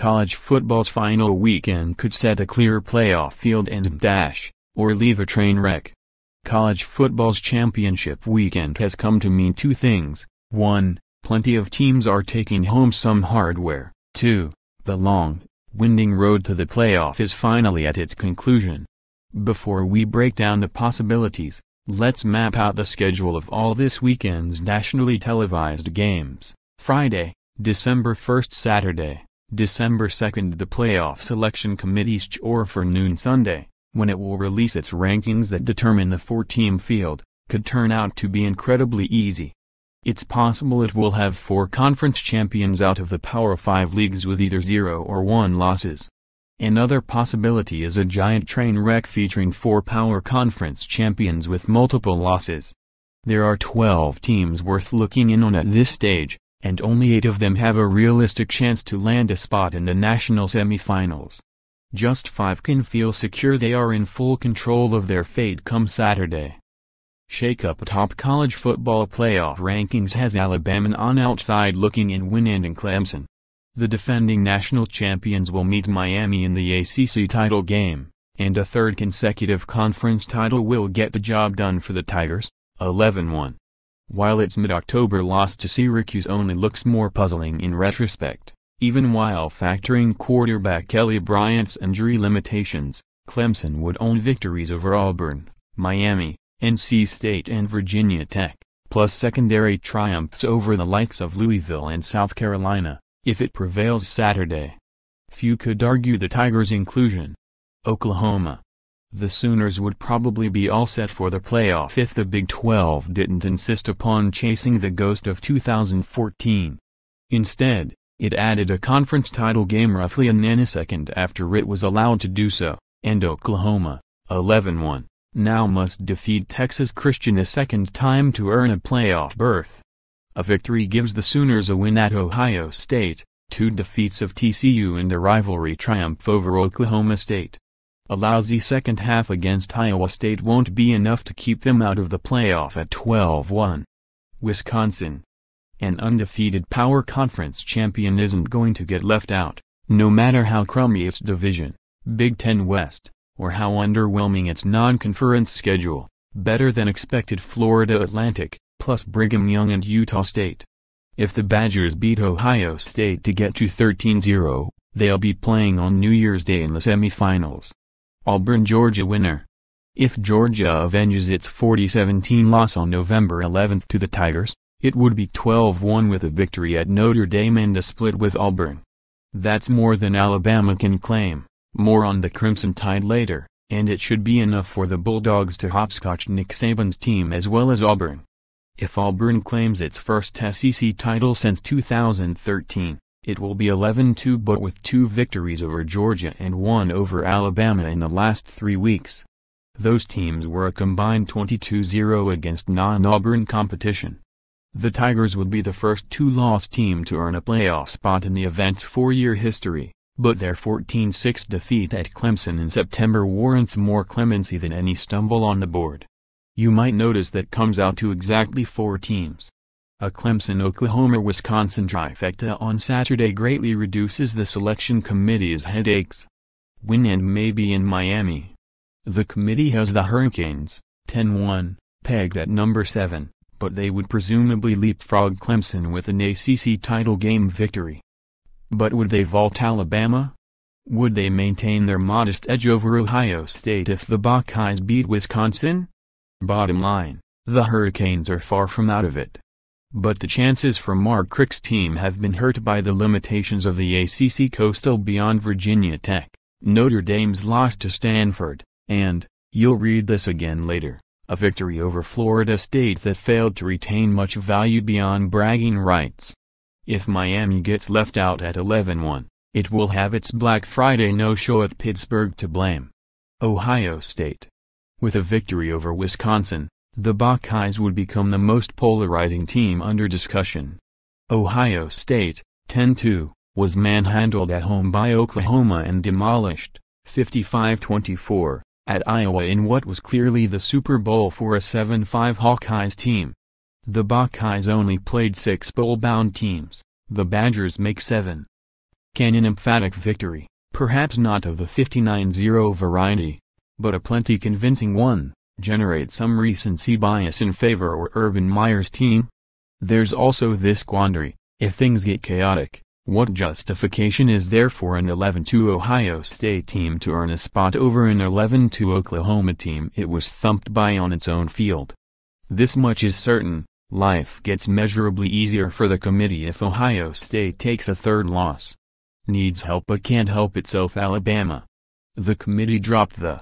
College football's final weekend could set a clear playoff field and mdash, or leave a train wreck. College football's championship weekend has come to mean two things: 1. Plenty of teams are taking home some hardware. 2. The long, winding road to the playoff is finally at its conclusion. Before we break down the possibilities, let's map out the schedule of all this weekend's nationally televised games. Friday, December 1st. Saturday, December 2nd. The playoff selection committee's chore for noon Sunday, when it will release its rankings that determine the 4-team field, could turn out to be incredibly easy. It's possible it will have 4 conference champions out of the Power 5 leagues with either 0 or 1 losses. Another possibility is a giant train wreck featuring 4 Power Conference champions with multiple losses. There are 12 teams worth looking in on at this stage, and only 8 of them have a realistic chance to land a spot in the national semifinals. Just 5 can feel secure they are in full control of their fate come Saturday. Shake-up atop college football playoff rankings has Alabama on outside looking in win and Clemson. The defending national champions will meet Miami in the ACC title game, and a third consecutive conference title will get the job done for the Tigers, 11-1. While its mid-October loss to Syracuse only looks more puzzling in retrospect, even while factoring quarterback Kelly Bryant's injury limitations, Clemson would own victories over Auburn, Miami, NC State and Virginia Tech, plus secondary triumphs over the likes of Louisville and South Carolina, if it prevails Saturday. Few could argue the Tigers' inclusion. Oklahoma. The Sooners would probably be all set for the playoff if the Big 12 didn't insist upon chasing the ghost of 2014. Instead, it added a conference title game roughly a nanosecond after it was allowed to do so, and Oklahoma, 11-1, now must defeat Texas Christian a second time to earn a playoff berth. A victory gives the Sooners a win at Ohio State, 2 defeats of TCU and a rivalry triumph over Oklahoma State. A lousy second half against Iowa State won't be enough to keep them out of the playoff at 12-1. Wisconsin. An undefeated Power Conference champion isn't going to get left out, no matter how crummy its division, Big Ten West, or how underwhelming its non-conference schedule. Better than expected Florida Atlantic, plus Brigham Young and Utah State. If the Badgers beat Ohio State to get to 13-0, they'll be playing on New Year's Day in the semifinals. Auburn-Georgia winner. If Georgia avenges its 40-17 loss on November 11 to the Tigers, it would be 12-1 with a victory at Notre Dame and a split with Auburn. That's more than Alabama can claim. More on the Crimson Tide later, and it should be enough for the Bulldogs to hopscotch Nick Saban's team as well as Auburn. If Auburn claims its first SEC title since 2013, it will be 11-2 but with 2 victories over Georgia and 1 over Alabama in the last 3 weeks. Those teams were a combined 22-0 against non-Auburn competition. The Tigers would be the first 2-loss team to earn a playoff spot in the event's 4-year history, but their 14-6 defeat at Clemson in September warrants more clemency than any stumble on the board. You might notice that comes out to exactly 4 teams. A Clemson-Oklahoma-Wisconsin trifecta on Saturday greatly reduces the selection committee's headaches. Win and maybe in Miami. The committee has the Hurricanes, 10-1, pegged at number 7, but they would presumably leapfrog Clemson with an ACC title game victory. But would they vault Alabama? Would they maintain their modest edge over Ohio State if the Buckeyes beat Wisconsin? Bottom line, the Hurricanes are far from out of it. But the chances for Mark Crick's team have been hurt by the limitations of the ACC Coastal beyond Virginia Tech, Notre Dame's loss to Stanford, and, you'll read this again later, a victory over Florida State that failed to retain much value beyond bragging rights. If Miami gets left out at 11-1, it will have its Black Friday no-show at Pittsburgh to blame. Ohio State. With a victory over Wisconsin, the Buckeyes would become the most polarizing team under discussion. Ohio State, 10-2, was manhandled at home by Oklahoma and demolished, 55-24, at Iowa in what was clearly the Super Bowl for a 7-5 Hawkeyes team. The Buckeyes only played 6 bowl-bound teams, the Badgers make 7. Can an emphatic victory, perhaps not of the 59-0 variety, but a plenty convincing one, generate some recency bias in favor of Urban Meyer's team? There's also this quandary: if things get chaotic, what justification is there for an 11-2 Ohio State team to earn a spot over an 11-2 Oklahoma team it was thumped by on its own field? This much is certain: life gets measurably easier for the committee if Ohio State takes a third loss. Needs help but can't help itself. Alabama. The committee dropped the